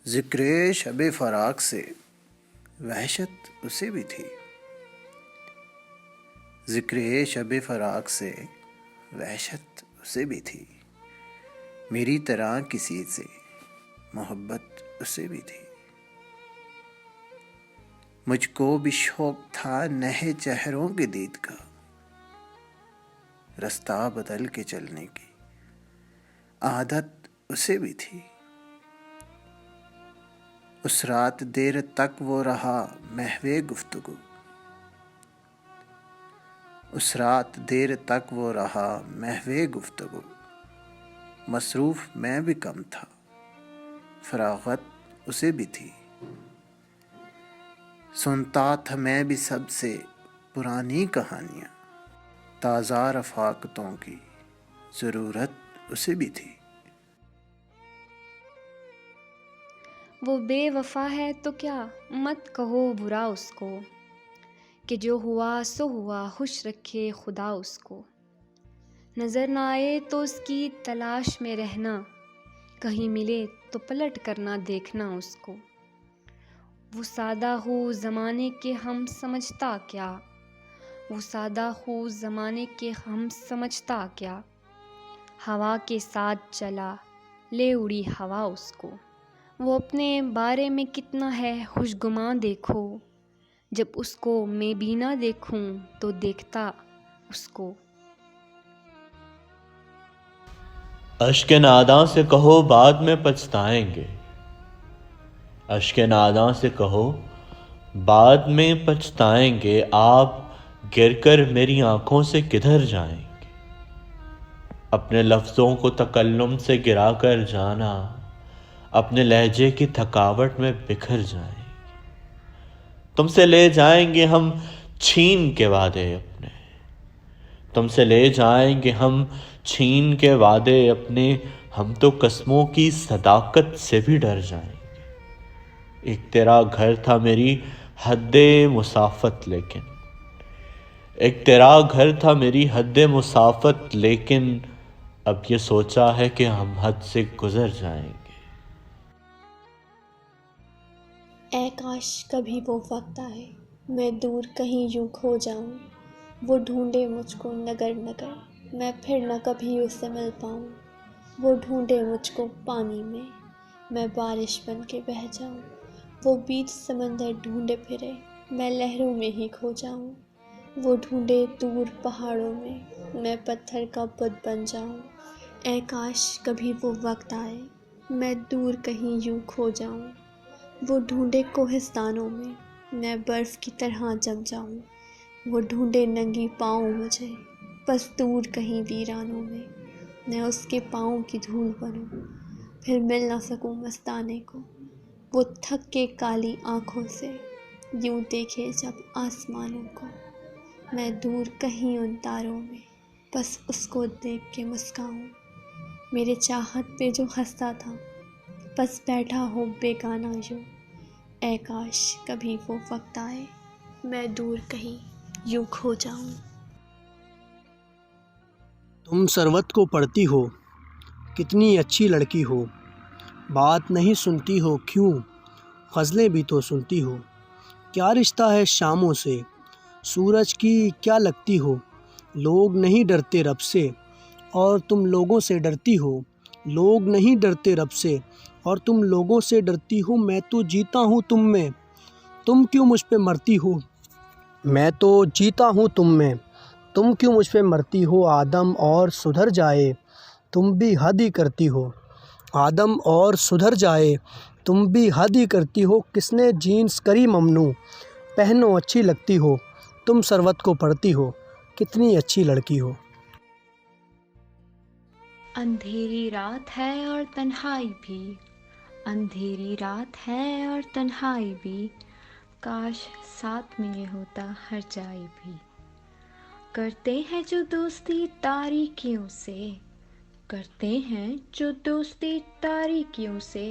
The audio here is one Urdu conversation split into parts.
ذکر شب فراق سے وحشت اسے بھی تھی، ذکر شب فراق سے وحشت اسے بھی تھی، میری طرح کسی سے محبت اسے بھی تھی۔ مجھ کو بھی شوق تھا نہے چہروں کے دید کا، رستہ بدل کے چلنے کی عادت اسے بھی تھی۔ اس رات دیر تک وہ رہا محو گفتگو، اس رات دیر تک وہ رہا محو گفتگو، مصروف میں بھی کم تھا، فراغت اسے بھی تھی۔ سنتا تھا میں بھی سب سے پرانی کہانیاں، تازہ رفاقتوں کی ضرورت اسے بھی تھی۔ وہ بے وفا ہے تو کیا مت کہو برا اس کو، کہ جو ہوا سو ہوا خوش رکھے خدا اس کو۔ نظر نہ آئے تو اس کی تلاش میں رہنا، کہیں ملے تو پلٹ کر نہ دیکھنا اس کو۔ وہ سادہ ہو زمانے کے ہم سمجھتا کیا، وہ سادہ ہو زمانے کے ہم سمجھتا کیا۔ ہوا کے ساتھ چلا لے اڑی ہوا اس کو۔ وہ اپنے بارے میں کتنا ہے خوشگماں دیکھو، جب اس کو میں بھی نہ دیکھوں تو دیکھتا اس کو۔ اشک ناداں سے کہو بعد میں پچھتائیں گے، اشک ناداں سے کہو بعد میں پچھتائیں گے، آپ گر کر میری آنکھوں سے کدھر جائیں گے۔ اپنے لفظوں کو تکلم سے گرا کر جانا، اپنے لہجے کی تھکاوٹ میں بکھر جائیں گے۔ تم سے لے جائیں گے ہم چھین کے وعدے اپنے، تم سے لے جائیں گے ہم چھین کے وعدے اپنے، ہم تو قسموں کی صداقت سے بھی ڈر جائیں گے۔ ایک تیرا گھر تھا میری حد مسافت لیکن، ایک تیرا گھر تھا میری حد مسافت لیکن، اب یہ سوچا ہے کہ ہم حد سے گزر جائیں گے۔ اے کاش کبھی وہ وقت آئے میں دور کہیں یوں کھو جاؤں، وہ ڈھونڈے مجھ کو نگر نگر میں پھر نہ کبھی اس سے مل پاؤں۔ وہ ڈھونڈے مجھ کو پانی میں بارش بن کے بہہ جاؤں، وہ بیچ سمندر ڈھونڈے پھرے میں لہروں میں ہی کھو جاؤں۔ وہ ڈھونڈے دور پہاڑوں میں پتھر کا بت بن جاؤں۔ اے کاش کبھی وہ وقت آئے میں دور کہیں یوں کھو جاؤں، وہ ڈھونڈے کوہستانوں میں برف کی طرح جم جاؤں۔ وہ ڈھونڈے ننگی پاؤں مجھے بس دور کہیں ویرانوں میں اس کے پاؤں کی دھول بنوں، پھر مل نہ سکوں مستانے کو۔ وہ تھک کے کالی آنکھوں سے یوں دیکھے جب آسمانوں کو، میں دور کہیں ان تاروں میں بس اس کو دیکھ کے مسکاؤں۔ میرے چاہت پہ جو ہنستا تھا بس بیٹھا ہو بیگانہ یوں، اے کاش کبھی وہ وقت آئے میں دور کہیں یوں کھو جاؤں۔ تم ثروت کو پڑھتی ہو کتنی اچھی لڑکی ہو، بات نہیں سنتی ہو کیوں، غزلیں بھی تو سنتی ہو۔ کیا رشتہ ہے شاموں سے سورج کی کیا لگتی ہو، لوگ نہیں ڈرتے رب سے اور تم لوگوں سے ڈرتی ہو۔ لوگ نہیں ڈرتے رب سے اور تم لوگوں سے ڈرتی ہو، میں تو جیتا ہوں تم میں تم کیوں مجھ پہ مرتی ہو۔ میں تو جیتا ہوں تم میں تم کیوں مجھ پہ مرتی ہو۔ آدم اور سدھر جائے تم بھی حد ہی کرتی ہو، آدم اور سدھر جائے تم بھی حد ہی کرتی ہو۔ کس نے جینس کری ممنوع پہنو اچھی لگتی ہو، تم ثروت کو پڑھتی ہو کتنی اچھی لڑکی ہو۔ اندھیری رات ہے اور تنہائی بھی، اندھیری رات ہے اور تنہائی بھی، کاش ساتھ میں یہ ہوتا ہر جائے بھی۔ کرتے ہیں جو دوستی تاریکیوں سے، کرتے ہیں جو دوستی تاریکیوں سے،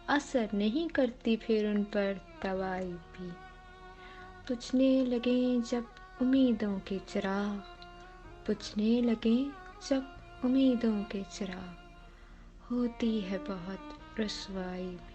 اثر نہیں کرتی پھر ان پر دوائی بھی۔ بجھنے لگیں جب امیدوں کے چراغ، بجھنے لگیں جب امیدوں کے چراغ، ہوتی ہے بہت رسوائی بھی۔